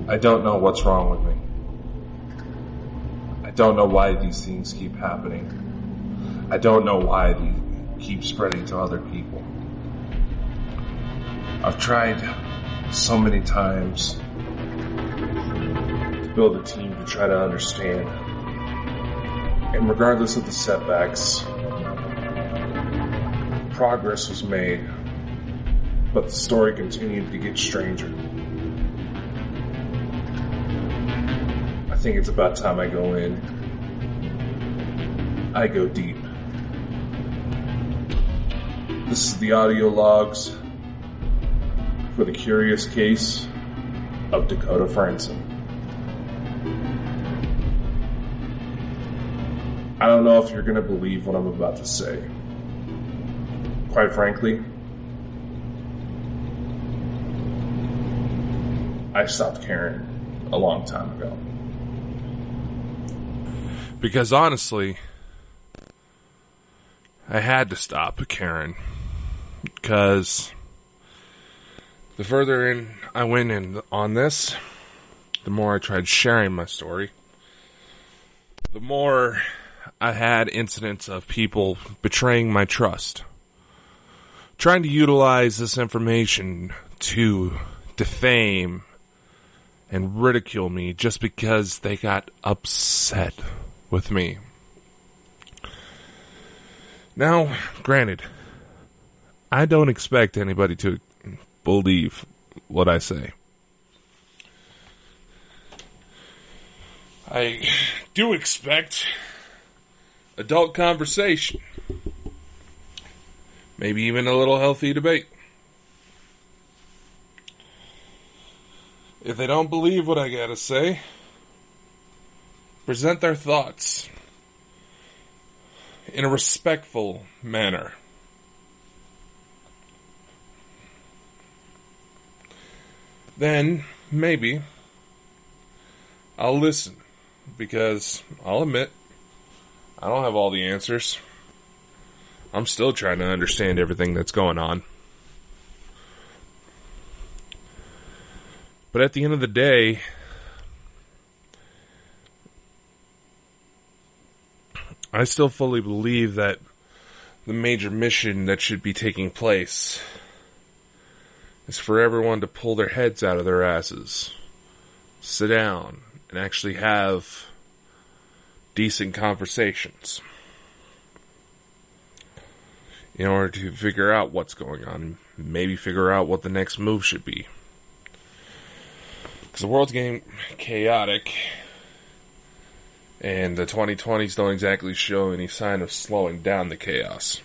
I don't know what's wrong with me. I don't know why these things keep happening. I don't know why they keep spreading to other people. I've tried so many times to build a team to try to understand. And regardless of the setbacks, progress was made, but the story continued to get stranger. I think it's about time I go in. I go deep. This is the audio logs for the curious case of Dakota Frandsen. I don't know if you're going to believe what I'm about to say. Quite frankly, I stopped caring a long time ago. Because honestly, I had to stop caring. Because the further in I went in on this, the more I tried sharing my story, the more I had incidents of people betraying my trust, trying to utilize this information to defame and ridicule me just because they got upset with me. Now, granted, I don't expect anybody to believe what I say. I do expect adult conversation. Maybe even a little healthy debate. If they don't believe what I gotta say, present their thoughts in a respectful manner. Then, maybe, I'll listen, because I'll admit, I don't have all the answers. I'm still trying to understand everything that's going on. But at the end of the day, I still fully believe that the major mission that should be taking place is for everyone to pull their heads out of their asses, sit down, and actually have decent conversations in order to figure out what's going on, maybe figure out what the next move should be. Because the world's getting chaotic, and the 2020s don't exactly show any sign of slowing down the chaos.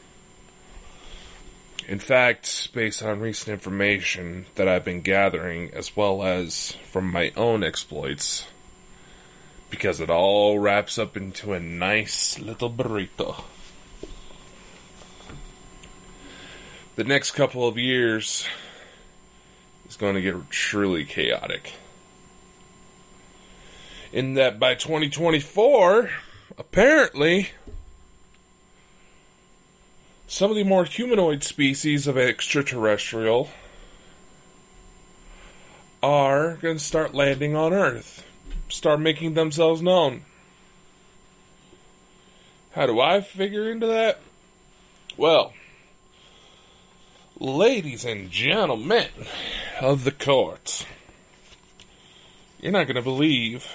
In fact, based on recent information that I've been gathering, as well as from my own exploits, because it all wraps up into a nice little burrito, the next couple of years is going to get truly chaotic. In that by 2024, apparently, some of the more humanoid species of extraterrestrial are going to start landing on Earth. Start making themselves known. How do I figure into that? Well, ladies and gentlemen of the court, you're not going to believe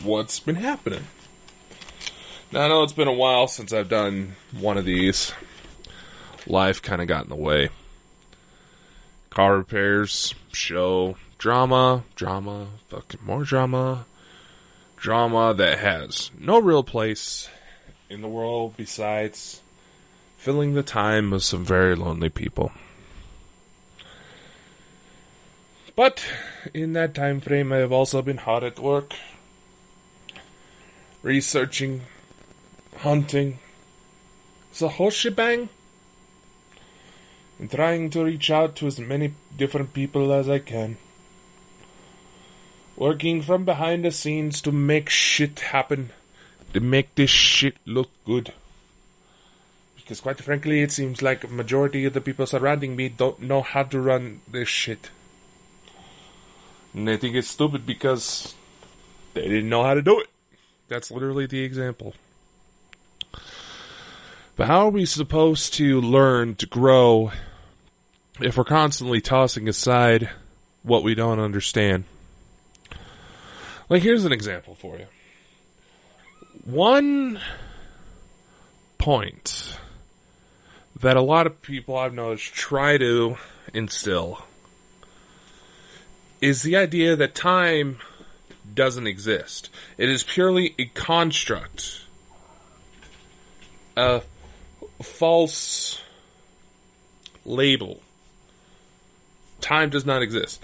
what's been happening. Now, I know it's been a while since I've done one of these. Life kind of got in the way. Car repairs, show, drama, fucking more drama. Drama that has no real place in the world besides filling the time of some very lonely people. But in that time frame, I have also been hard at work, researching, hunting, it's a whole shebang, and trying to reach out to as many different people as I can. Working from behind the scenes to make shit happen, to make this shit look good. Because quite frankly, it seems like a majority of the people surrounding me don't know how to run this shit. And they think it's stupid because they didn't know how to do it. That's literally the example. But how are we supposed to learn to grow if we're constantly tossing aside what we don't understand? Like, here's an example for you. One point that a lot of people I've noticed try to instill is the idea that time doesn't exist. It is purely a construct. A false label. Time does not exist.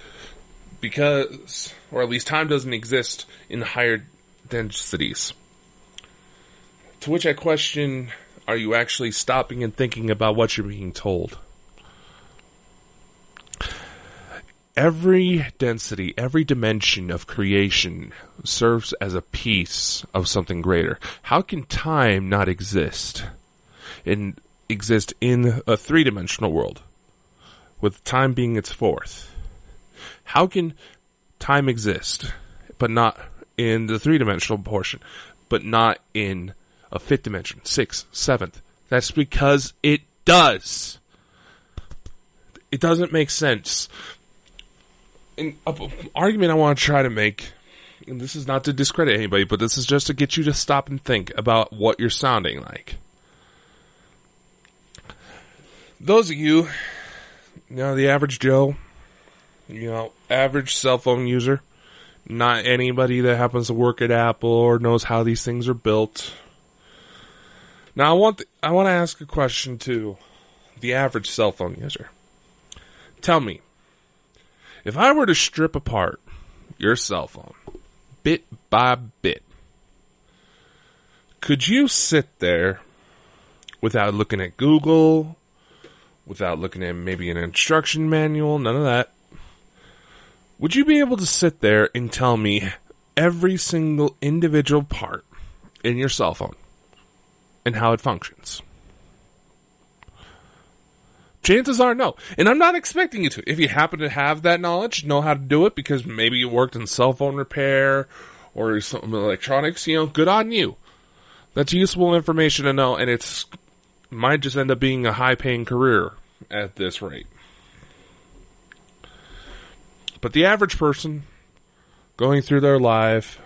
Because, or at least time doesn't exist in higher densities. To which I question, are you actually stopping and thinking about what you're being told? Every density, every dimension of creation serves as a piece of something greater. How can time not exist and exist in a three-dimensional world, with time being its fourth? How can time exist, but not in the three-dimensional portion, but not in a fifth dimension, sixth, seventh? That's because it does. It doesn't make sense. An argument I want to try to make, and this is not to discredit anybody, but this is just to get you to stop and think about what you're sounding like. Those of you, the average Joe, average cell phone user, not anybody that happens to work at Apple or knows how these things are built. Now, I want to ask a question to the average cell phone user. Tell me, if I were to strip apart your cell phone, bit by bit, could you sit there without looking at Google, without looking at maybe an instruction manual, none of that? Would you be able to sit there and tell me every single individual part in your cell phone and how it functions? Chances are no. And I'm not expecting you to. If you happen to have that knowledge, know how to do it because maybe you worked in cell phone repair or some electronics, good on you. That's useful information to know, and it might just end up being a high-paying career at this rate. But the average person going through their life,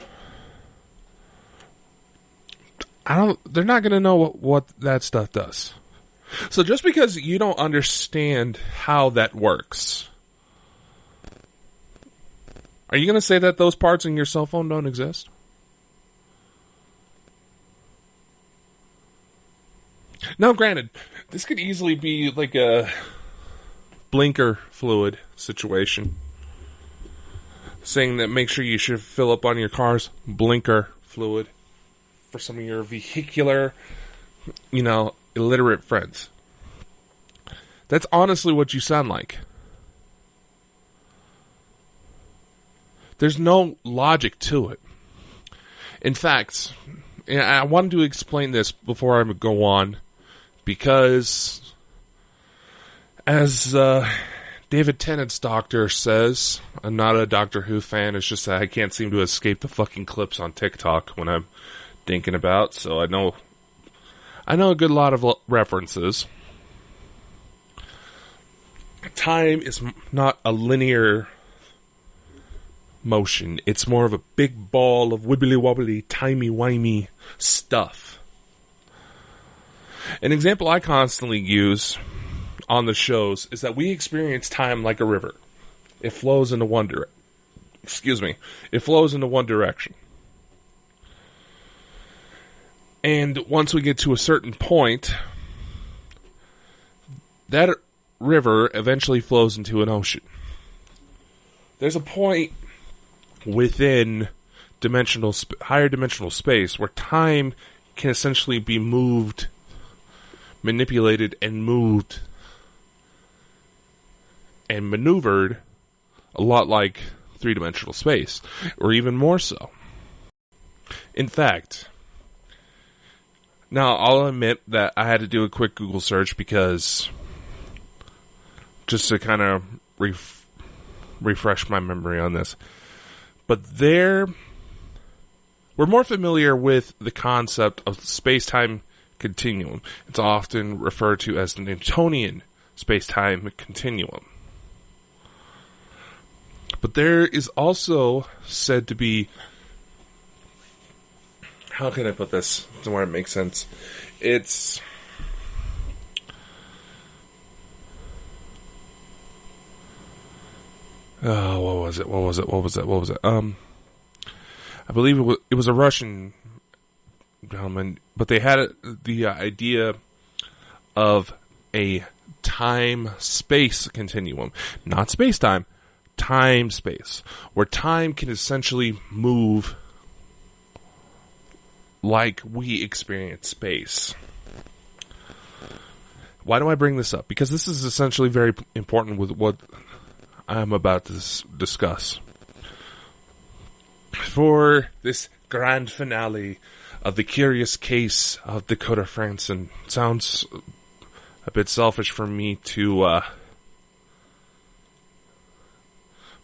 they're not going to know what that stuff does. So just because you don't understand how that works, are you going to say that those parts in your cell phone don't exist? Now, granted, this could easily be like a blinker fluid situation. Saying that make sure you should fill up on your car's blinker fluid for some of your vehicular, illiterate friends. That's honestly what you sound like. There's no logic to it. In fact, I wanted to explain this before I go on, because as David Tennant's doctor says, I'm not a Doctor Who fan, it's just that I can't seem to escape the fucking clips on TikTok when I'm thinking about, so I know a good lot of references. Time is not a linear motion. It's more of a big ball of wibbly-wobbly, timey-wimey stuff. An example I constantly use on the shows is that we experience time like a river. It flows into one It flows into one direction. And once we get to a certain point, that river eventually flows into an ocean. There's a point within higher dimensional space where time can essentially be moved, manipulated, and moved and maneuvered a lot like three-dimensional space, or even more so. In fact, now I'll admit that I had to do a quick Google search because just to kind of refresh my memory on this. But we're more familiar with the concept of the space-time continuum. It's often referred to as the Newtonian space-time continuum. But there is also said to be, how can I put this to where it makes sense? It's what was it? I believe it was a Russian gentleman, but they had the idea of a time-space continuum. Not space-time, time-space. Where time can essentially move like we experience space. Why do I bring this up? Because this is essentially very important with what I'm about to discuss. For this grand finale of the curious case of Dakota Frandsen, sounds a bit selfish for me to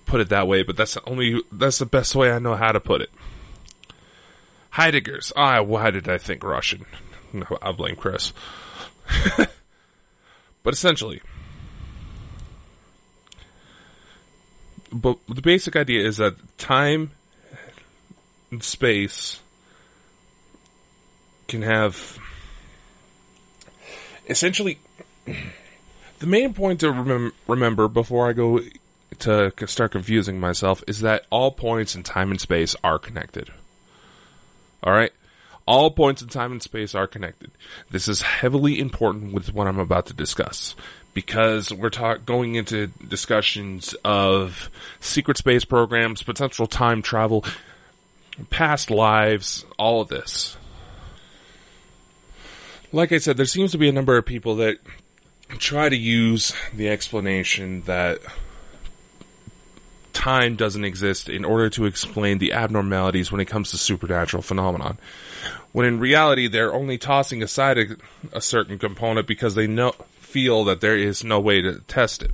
put it that way, but that's the best way I know how to put it. Heideggers. Why did I think Russian? No, I'll blame Chris. But essentially, but the basic idea is that time and space can have essentially the main point to remember before I go to start confusing myself is that all points in time and space are connected. All right? All points in time and space are connected. This is heavily important with what I'm about to discuss, because we're going into discussions of secret space programs, potential time travel, past lives, all of this. Like I said, there seems to be a number of people that try to use the explanation that time doesn't exist in order to explain the abnormalities when it comes to supernatural phenomenon. When in reality, they're only tossing aside a certain component because they feel that there is no way to test it.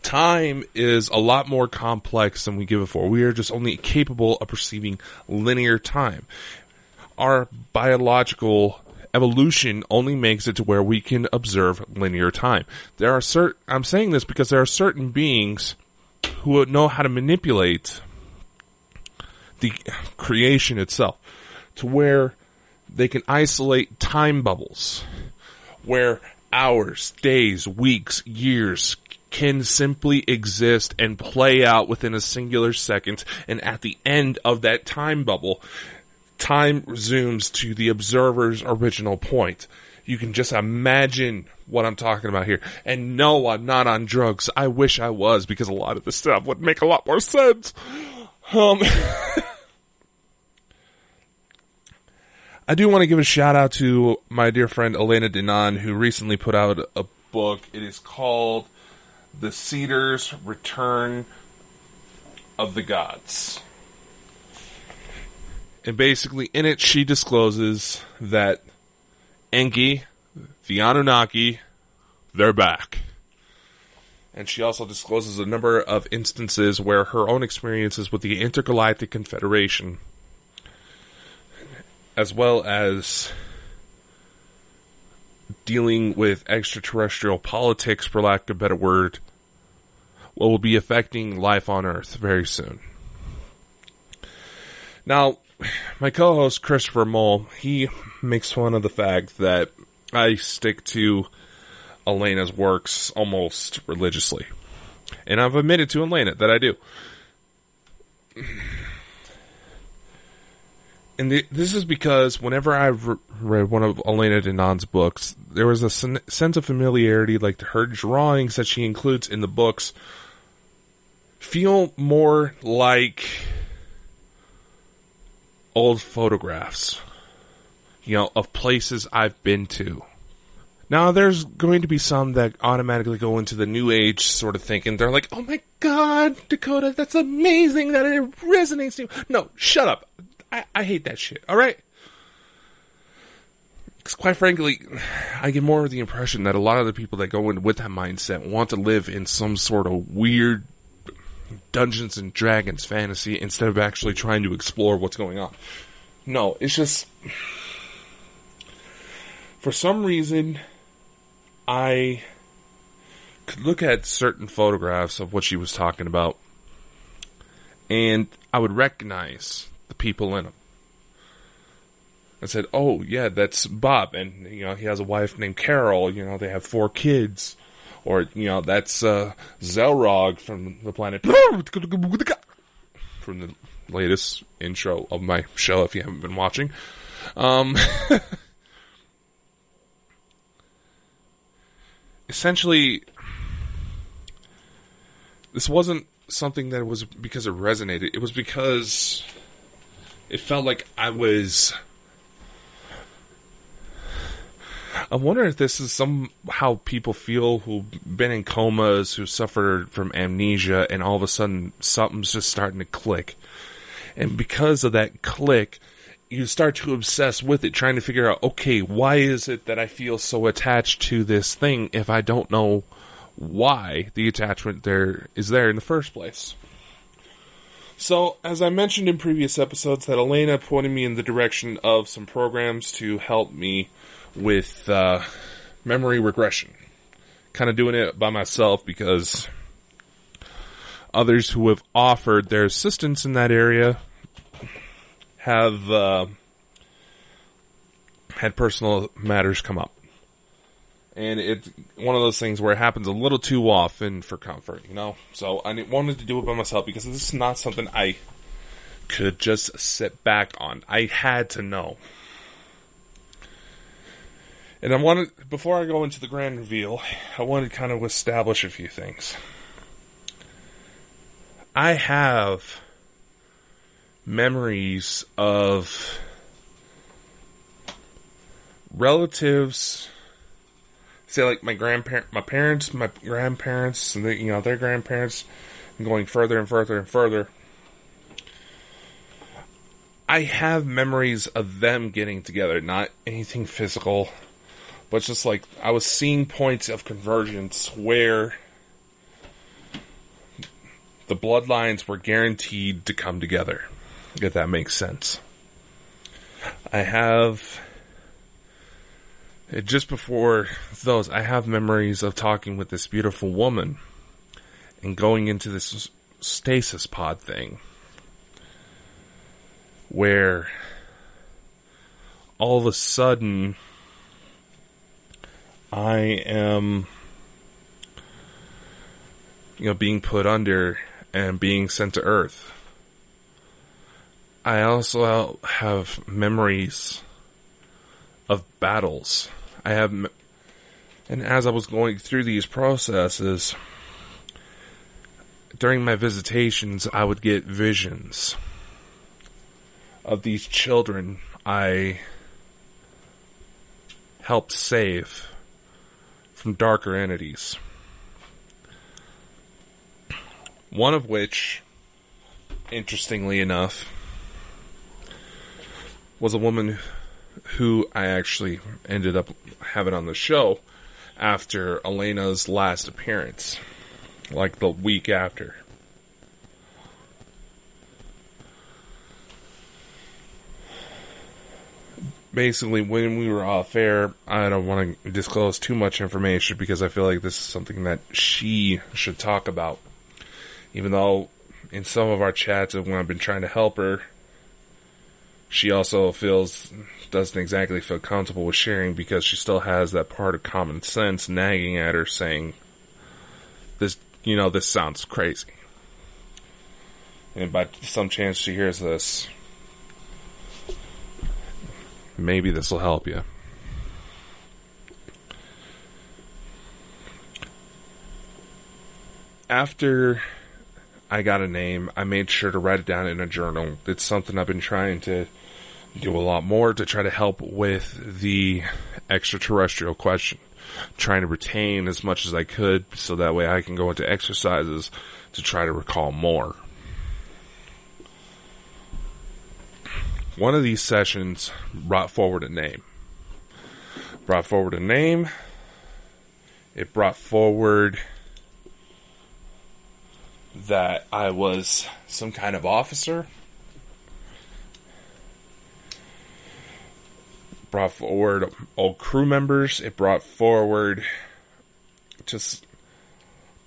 Time is a lot more complex than we give it for. We are just only capable of perceiving linear time. Our biological evolution only makes it to where we can observe linear time. I'm saying this because there are certain beings who know how to manipulate the creation itself to where they can isolate time bubbles, where hours, days, weeks, years can simply exist and play out within a singular second, and at the end of that time bubble, time resumes to the observer's original point. You can just imagine what I'm talking about here. And no, I'm not on drugs. I wish I was, because a lot of this stuff would make a lot more sense. I do want to give a shout out to my dear friend Elena Dinan, who recently put out a book. It is called The Seeder's Return of the Gods. And basically, in it, she discloses that Enki, the Anunnaki, they're back. And she also discloses a number of instances where her own experiences with the Intergalactic Confederation, as well as dealing with extraterrestrial politics, for lack of a better word, will be affecting life on Earth very soon. Now, my co-host Christopher Mole, he makes fun of the fact that I stick to Elena's works almost religiously. And I've admitted to Elena that I do. And this is because whenever I've read one of Elena Dinan's books, there was a sense of familiarity, like her drawings that she includes in the books feel more like old photographs, of places I've been to. Now, there's going to be some that automatically go into the new age sort of thinking. They're like, oh my God, Dakota, that's amazing that it resonates to you. No, shut up. I hate that shit, alright? Because quite frankly, I get more of the impression that a lot of the people that go in with that mindset want to live in some sort of weird Dungeons and Dragons fantasy instead of actually trying to explore what's going on. No, it's just, for some reason, I could look at certain photographs of what she was talking about, and I would recognize the people in them. I said, oh, yeah, that's Bob, and, he has a wife named Carol, they have 4 kids. Or, that's Zelrog from the planet... from the latest intro of my show, if you haven't been watching. Essentially, this wasn't something that was because it resonated. It was because it felt like I wonder if this is how people feel who've been in comas, who suffered from amnesia, and all of a sudden something's just starting to click. And because of that click, you start to obsess with it, trying to figure out, okay, why is it that I feel so attached to this thing if I don't know why the attachment is there in the first place? So, as I mentioned in previous episodes, that Elena pointed me in the direction of some programs to help me with memory regression. Kind of doing it by myself because others who have offered their assistance in that area have had personal matters come up. And it's one of those things where it happens a little too often for comfort, So I wanted to do it by myself because this is not something I could just sit back on. I had to know. And before I go into the grand reveal, I wanted to kind of establish a few things. I have memories of relatives, say like my parents, my grandparents, and their grandparents, and going further and further and further. I have memories of them getting together, not anything physical, but just like I was seeing points of convergence where the bloodlines were guaranteed to come together, if that makes sense. I have, just before those, I have memories of talking with this beautiful woman and going into this stasis pod thing where all of a sudden I am, being put under and being sent to Earth. I also have memories of battles. And as I was going through these processes, during my visitations, I would get visions of these children I helped save from darker entities. One of which, interestingly enough, was a woman who I actually ended up having on the show after Elena's last appearance, like the week after. Basically, when we were off air, I don't want to disclose too much information because I feel like this is something that she should talk about. Even though in some of our chats when I've been trying to help her, she also doesn't exactly feel comfortable with sharing because she still has that part of common sense nagging at her saying, this sounds crazy. And by some chance she hears this, maybe this will help you. After I got a name, I made sure to write it down in a journal. It's something I've been trying to do a lot more to try to help with the extraterrestrial question. Trying to retain as much as I could so that way I can go into exercises to try to recall more. One of these sessions brought forward a name. It brought forward that I was some kind of officer. Brought forward old crew members. It brought forward just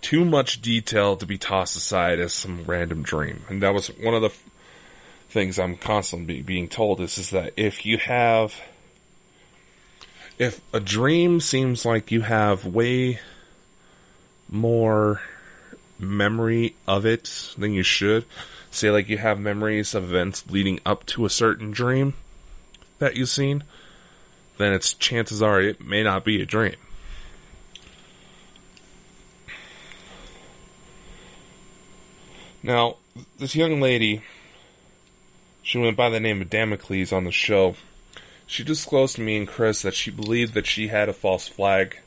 too much detail to be tossed aside as some random dream. And that was one of the things I'm constantly being told is that if a dream seems like you have way more memory of it than you should, say like you have memories of events leading up to a certain dream that you've seen, then it's chances are it may not be a dream. Now, this young lady, she went by the name of Damocles on the show. She disclosed to me and Chris that she believed that she had a false flag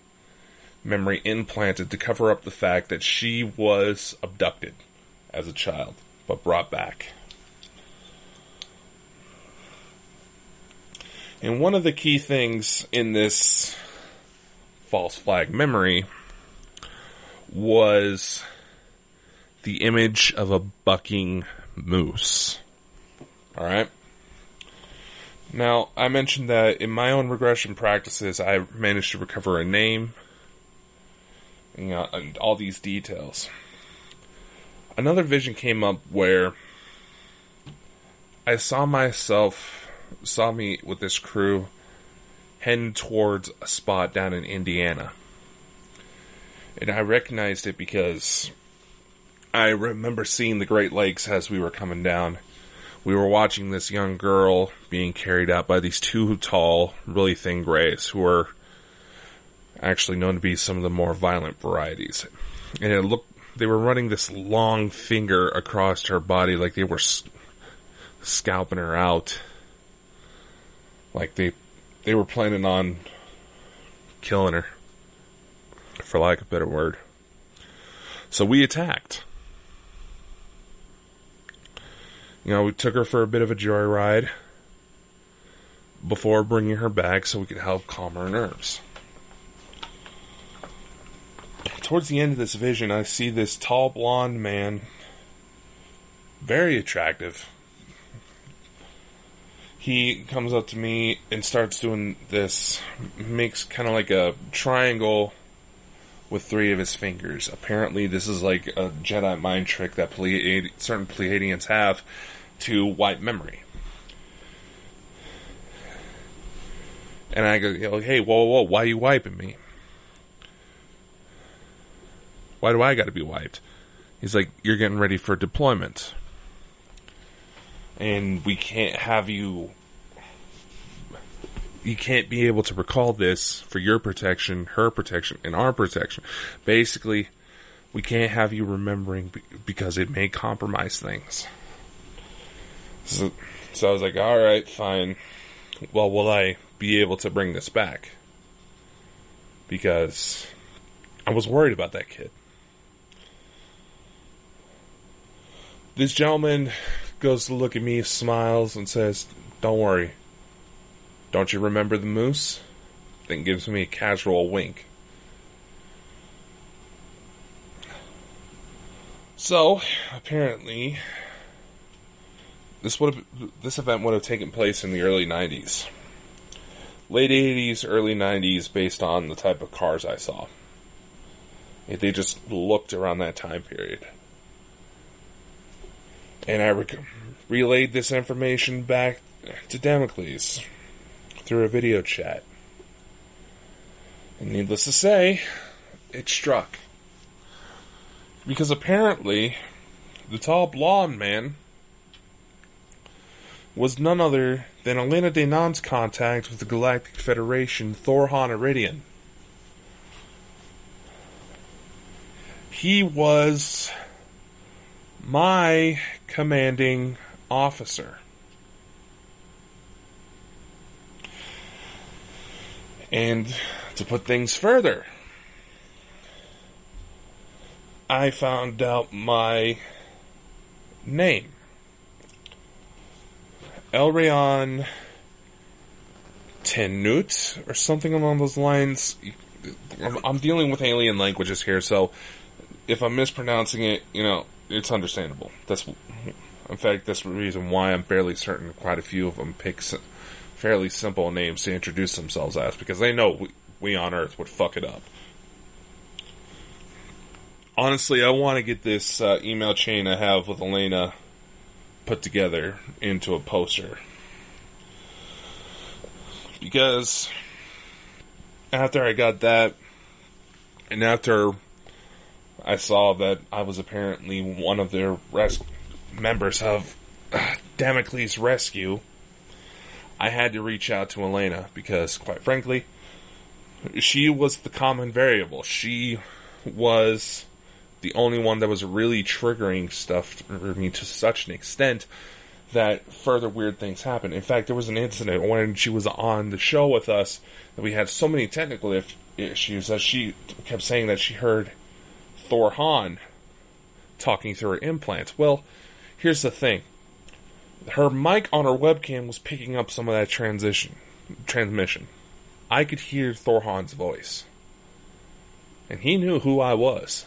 memory implanted to cover up the fact that she was abducted as a child, but brought back. And one of the key things in this false flag memory was the image of a bucking moose. Alright? Now, I mentioned that in my own regression practices, I managed to recover a name, and all these details. Another vision came up where I saw me with this crew heading towards a spot down in Indiana. And I recognized it because I remember seeing the Great Lakes as we were coming down. We were watching this young girl being carried out by these two tall, really thin grays who were actually known to be some of the more violent varieties. And they were running this long finger across her body like they were scalping her out. Like they were planning on killing her, for lack of a better word. So we attacked. We took her for a bit of a joyride before bringing her back so we could help calm her nerves. Towards the end of this vision, I see this tall blonde man, very attractive. He comes up to me and starts doing this, makes kind of like a triangle with three of his fingers. Apparently, this is like a Jedi mind trick that certain Pleiadians have to wipe memory. And I go, hey, whoa, why are you wiping me? Why do I got to be wiped? He's like, you're getting ready for deployment. And we can't have you can't be able to recall this for your protection, her protection, and our protection. Basically, we can't have you remembering because it may compromise things. So I was like, alright, fine. Well, will I be able to bring this back? Because I was worried about that kid. This gentleman goes to look at me, smiles, and says, don't worry. Don't you remember the moose? Then gives me a casual wink. So, apparently, this event would have taken place in the early 90s. Late 80s, early 90s, based on the type of cars I saw. They just looked around that time period. And I relayed this information back to Damocles through a video chat. And needless to say, it struck. Because apparently, the tall blonde man was none other than Elena Denon's contact with the Galactic Federation, Thorhan Iridian. He was my commanding officer. And to put things further, I found out my name. Elrayon Tenut, or something along those lines. I'm dealing with alien languages here, so if I'm mispronouncing it, it's understandable. In fact, that's the reason why I'm fairly certain quite a few of them pick fairly simple names to introduce themselves as, because they know we on Earth would fuck it up. Honestly, I want to get this email chain I have with Elena put together into a poster. Because after I got that, and after I saw that I was apparently one of their members of Damocles Rescue, I had to reach out to Elena because, quite frankly, she was the common variable. She was the only one that was really triggering stuff for me to such an extent that further weird things happened. In fact, there was an incident when she was on the show with us that we had so many technical issues that she kept saying that she heard Thor Hahn talking through her implants. Well, here's the thing. Her mic on her webcam was picking up some of that transmission. I could hear Thor Hahn's voice. And he knew who I was.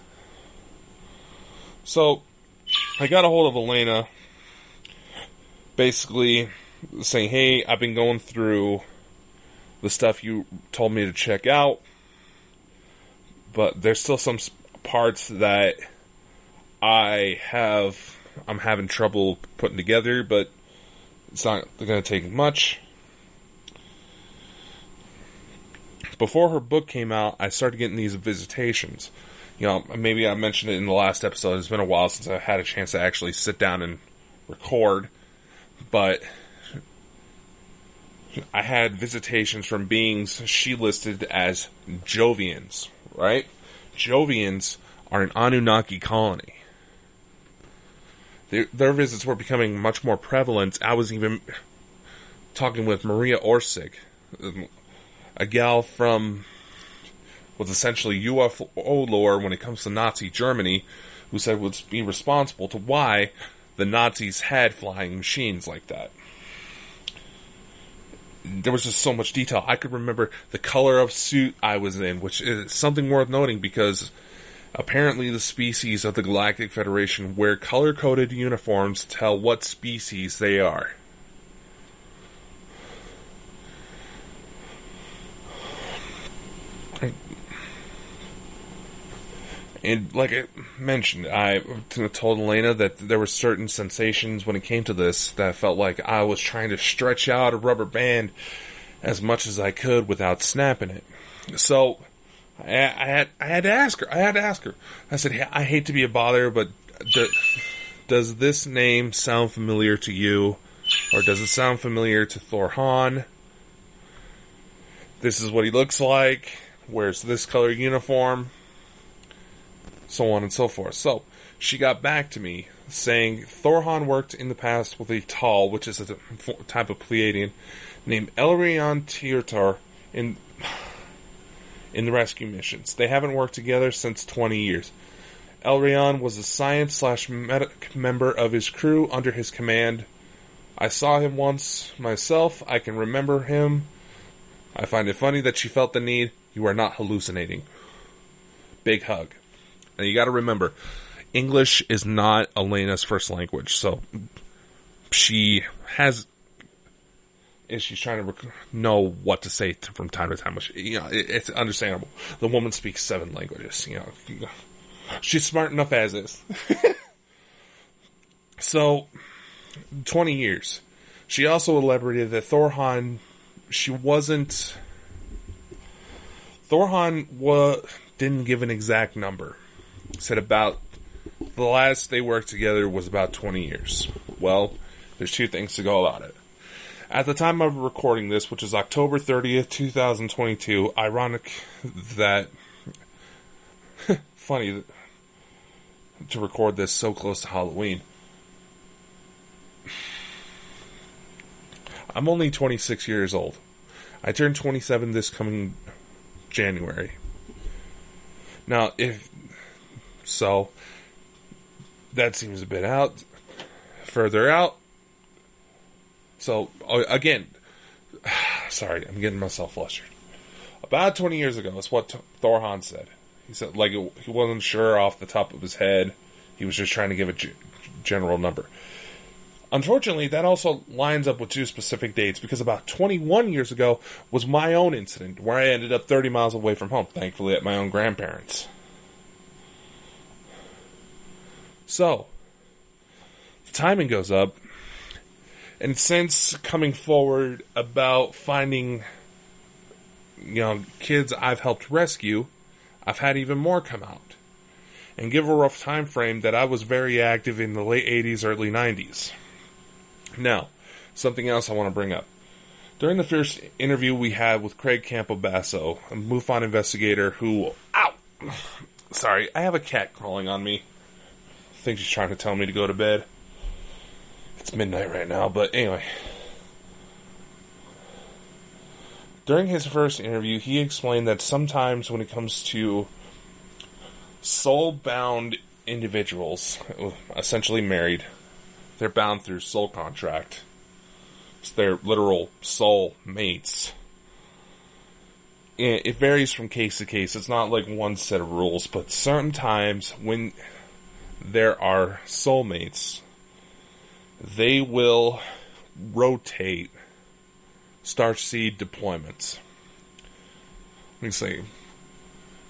So, I got a hold of Elena, basically saying, hey, I've been going through the stuff you told me to check out, but there's still some parts that I'm having trouble putting together, but it's not going to take much. Before her book came out, I started getting these visitations. You know, maybe I mentioned it in the last episode. It's been a while since I had a chance to actually sit down and record, but I had visitations from beings she listed as Jovians, right? Jovians are an Anunnaki colony. Their visits were becoming much more prevalent. I was even talking with Maria Orsig, a gal from was essentially UFO lore when it comes to Nazi Germany, who said would be responsible to why the Nazis had flying machines like that. There was just so much detail. I could remember the color of suit I was in, which is something worth noting because apparently the species of the Galactic Federation wear color-coded uniforms to tell what species they are. And like I mentioned, I told Elena that there were certain sensations when it came to this that felt like I was trying to stretch out a rubber band as much as I could without snapping it. So I had to ask her. I said, hey, I hate to be a bother, but does this name sound familiar to you? Or does it sound familiar to Thor Hahn? This is what he looks like. Wears this color uniform. So on and so forth. So, she got back to me saying Thor Hahn worked in the past with a Tal, which is a type of Pleiadian, named Elrion Tiertar in the rescue missions. They haven't worked together since 20 years. Elrion was a science/medic member of his crew under his command. I saw him once myself. I can remember him. I find it funny that she felt the need. You are not hallucinating. Big hug. And you gotta remember, English is not Elena's first language, so she's trying to know what to say from time to time, which, it's understandable. The woman speaks 7 languages, She's smart enough as is. So, 20 years. She also elaborated that Thor Hahn didn't give an exact number. Said about the last they worked together was about 20 years. Well, there's 2 things to go about it. At the time of recording this, which is October 30th, 2022, ironic that funny to record this so close to Halloween. I'm only 26 years old. I turned 27 this coming January. Now, so, that seems a bit further out. So, again, sorry, I'm getting myself flustered. About 20 years ago, that's what Thor Hahn said. He said, he wasn't sure off the top of his head He was just trying to give a general number. Unfortunately, that also lines up with 2 specific dates, because about 21 years ago was my own incident where I ended up 30 miles away from home, thankfully at my own grandparents'. So, the timing goes up, and since coming forward about finding, kids I've helped rescue, I've had even more come out. And give a rough time frame that I was very active in the late 80s, early 90s. Now, something else I want to bring up. During the first interview we had with Craig Campobasso, a MUFON investigator who... Ow! Sorry, I have a cat crawling on me. I think she's trying to tell me to go to bed. It's midnight right now, but anyway. During his first interview, he explained that sometimes when it comes to soul-bound individuals, essentially married, they're bound through soul contract. It's their literal soul mates. It varies from case to case. It's not like one set of rules, but certain times when there are soulmates, they will rotate starseed deployments. Let me say,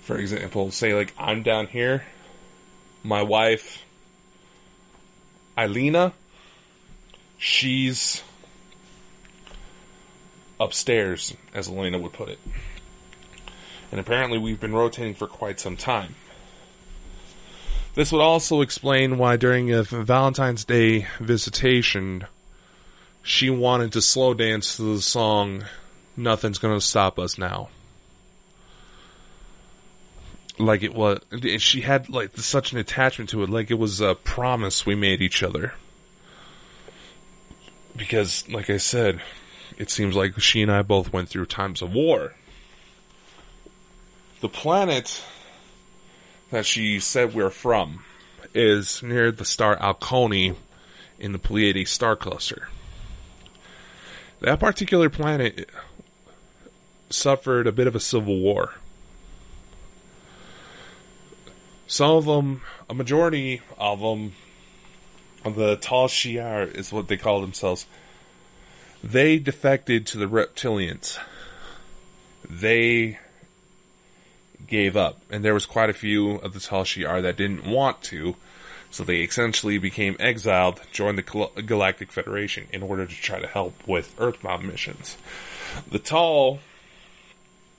for example, say like I'm down here, my wife Eilena, she's upstairs, as Elena would put it. And apparently we've been rotating for quite some time. This would also explain why during a Valentine's Day visitation, she wanted to slow dance to the song Nothing's Gonna Stop Us Now. Like it was, she had like such an attachment to it, like it was a promise we made each other. Because, like I said, it seems like she and I both went through times of war. The planet that she said we're from is near the star Alcone in the Pleiades star cluster. That particular planet suffered a bit of a civil war. Some of them, a majority of them, the Tal Shiar is what they call themselves, they defected to the reptilians. They gave up. And there was quite a few of the Tal Shiar that didn't want to, so they essentially became exiled, joined the Galactic Federation in order to try to help with Earthbound missions. The Tal,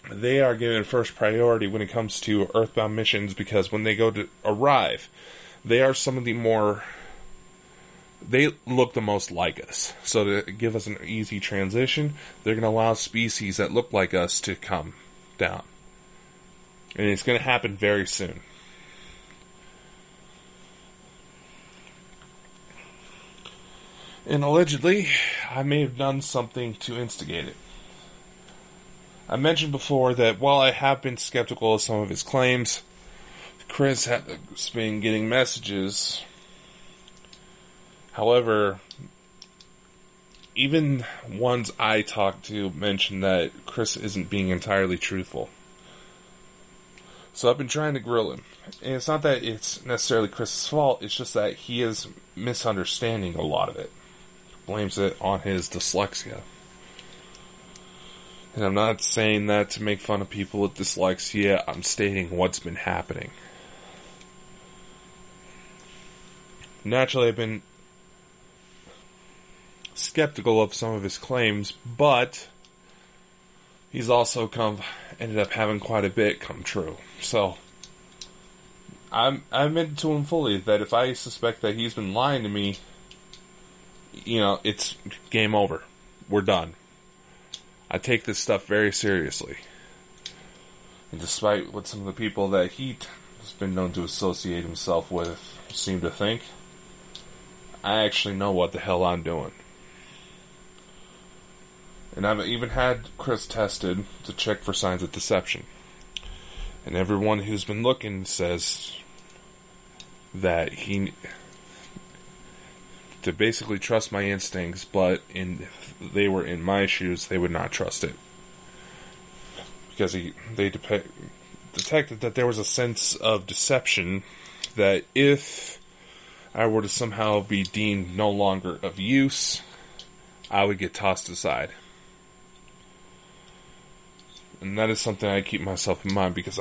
they are given first priority when it comes to Earthbound missions because when they go to arrive, they are some of the more... They look the most like us. So to give us an easy transition, they're going to allow species that look like us to come down. And it's going to happen very soon. And allegedly, I may have done something to instigate it. I mentioned before that while I have been skeptical of some of his claims, Chris has been getting messages. However, even ones I talked to mentioned that Chris isn't being entirely truthful. So I've been trying to grill him. And it's not that it's necessarily Chris's fault, it's just that he is misunderstanding a lot of it. Blames it on his dyslexia. And I'm not saying that to make fun of people with dyslexia, I'm stating what's been happening. Naturally, I've been skeptical of some of his claims, but he's also ended up having quite a bit come true. So, I admit to him fully that if I suspect that he's been lying to me, it's game over. We're done. I take this stuff very seriously. And despite what some of the people that he has been known to associate himself with seem to think, I actually know what the hell I'm doing. And I've even had Chris tested to check for signs of deception. And everyone who's been looking says that to basically trust my instincts, but if they were in my shoes, they would not trust it. Because they detected that there was a sense of deception that if I were to somehow be deemed no longer of use, I would get tossed aside. And that is something I keep myself in mind, because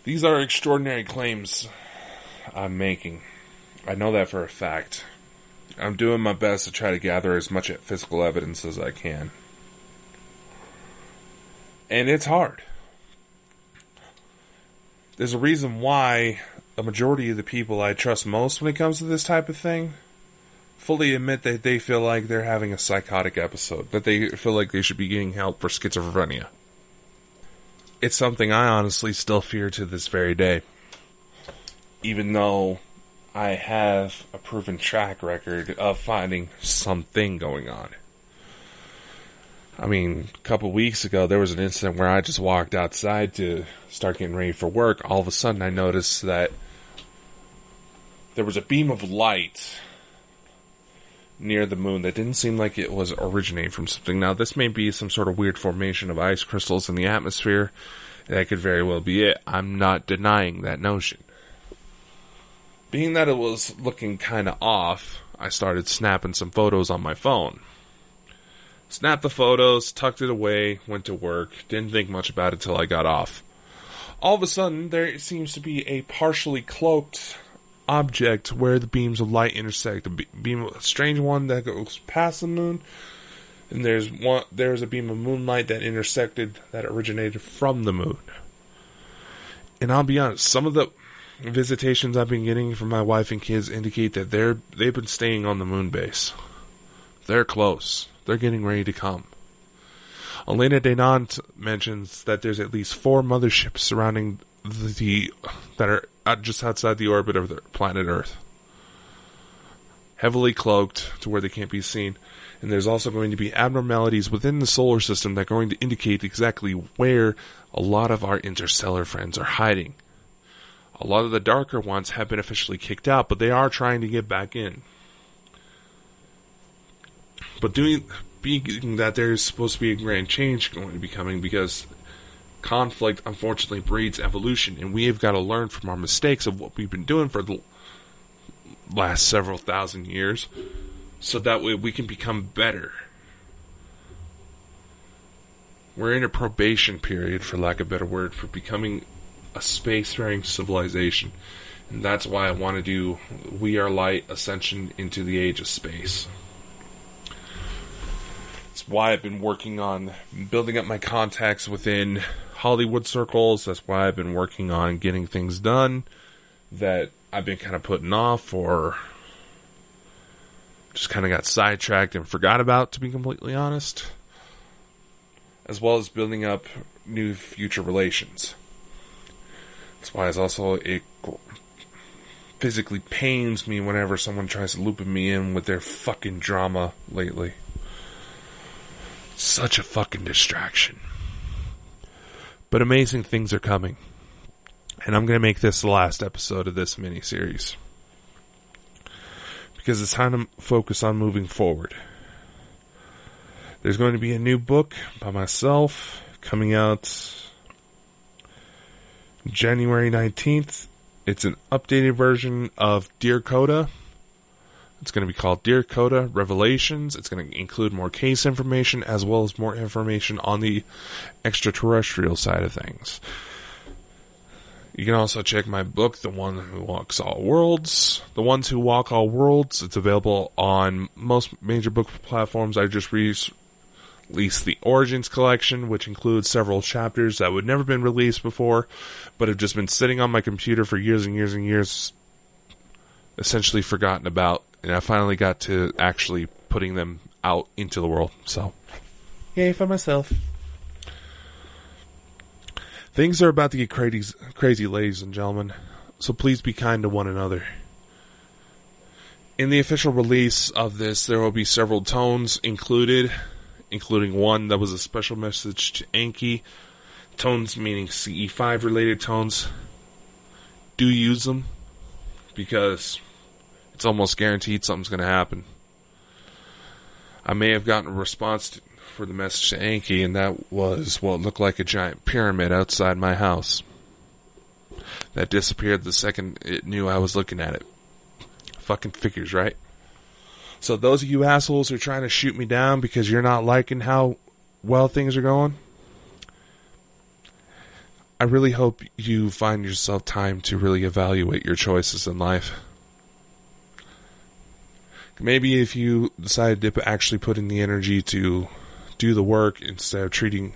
these are extraordinary claims I'm making. I know that for a fact. I'm doing my best to try to gather as much physical evidence as I can. And it's hard. There's a reason why a majority of the people I trust most when it comes to this type of thing fully admit that they feel like they're having a psychotic episode, that they feel like they should be getting help for schizophrenia. It's something I honestly still fear to this very day, even though I have a proven track record of finding something going on. I mean, a couple weeks ago, there was an incident where I just walked outside to start getting ready for work. All of a sudden, I noticed that there was a beam of light near the moon that didn't seem like it was originating from something. Now, this may be some sort of weird formation of ice crystals in the atmosphere. That could very well be it. I'm not denying that notion. Being that it was looking kind of off, I started snapping some photos on my phone. Snapped the photos, tucked it away, went to work, didn't think much about it till I got off. All of a sudden, there seems to be a partially cloaked object where the beams of light intersect. A strange one that goes past the moon, and there's a beam of moonlight that intersected, that originated from the moon. And I'll be honest, some of the visitations I've been getting from my wife and kids indicate that they've been staying on the moon base. They're close. They're getting ready to come. Elena Denant mentions that there's at least 4 motherships surrounding that are just outside the orbit of the planet Earth. Heavily cloaked to where they can't be seen. And there's also going to be abnormalities within the solar system that are going to indicate exactly where a lot of our interstellar friends are hiding. A lot of the darker ones have been officially kicked out, but they are trying to get back in. But being that there's supposed to be a grand change going to be coming, because conflict unfortunately breeds evolution, and we have got to learn from our mistakes of what we've been doing for the last several thousand years, so that way we can become better. We're in a probation period, for lack of a better word, for becoming a spacefaring civilization. And that's why I want to do We Are Light Ascension into the Age of Space. It's why I've been working on building up my contacts within Hollywood circles. That's why I've been working on getting things done that I've been kind of putting off, or just kind of got sidetracked and forgot about, to be completely honest. As well as building up new future relations. That's why it physically pains me whenever someone tries to loop me in with their fucking drama lately. Such a fucking distraction. But amazing things are coming. And I'm going to make this the last episode of this mini-series, because it's time to focus on moving forward. There's going to be a new book by myself coming out January 19th. It's an updated version of Dear Coda. It's going to be called Dear Coda Revelations. It's going to include more case information, as well as more information on the extraterrestrial side of things. You can also check my book, The One Who Walks All Worlds. The Ones Who Walk All Worlds. It's available on most major book platforms. I just released the Origins collection, which includes several chapters that would never been released before, but have just been sitting on my computer for years and years and years, essentially forgotten about. And I finally got to actually putting them out into the world. So, yay for myself. Things are about to get crazy, ladies and gentlemen. So please be kind to one another. In the official release of this, there will be several tones included, including one that was a special message to Anki. Tones meaning CE5 related tones. Do use them, because it's almost guaranteed something's going to happen. I may have gotten a response for the message to Anki, and that was what looked like a giant pyramid outside my house. that disappeared the second it knew I was looking at it. Fucking figures, right? So those of you assholes who are trying to shoot me down because you're not liking how well things are going, I really hope you find yourself time to really evaluate your choices in life. Maybe if you decide to actually put in the energy to do the work instead of treating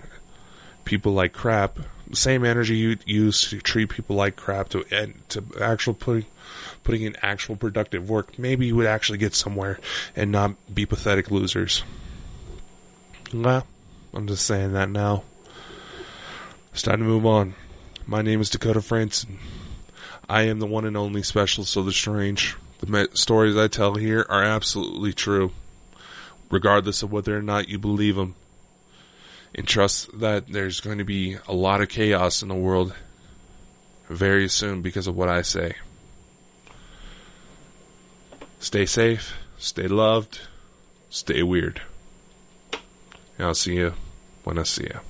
people like crap, the same energy you use to treat people like crap to actual putting in actual productive work, maybe you would actually get somewhere and not be pathetic losers. Well, I'm just saying that now. It's time to move on. My name is Dakota Frandsen. I am the one and only specialist of the strange. The stories I tell here are absolutely true, regardless of whether or not you believe them. And trust that there's going to be a lot of chaos in the world very soon because of what I say. Stay safe, stay loved, stay weird. And I'll see you when I see you.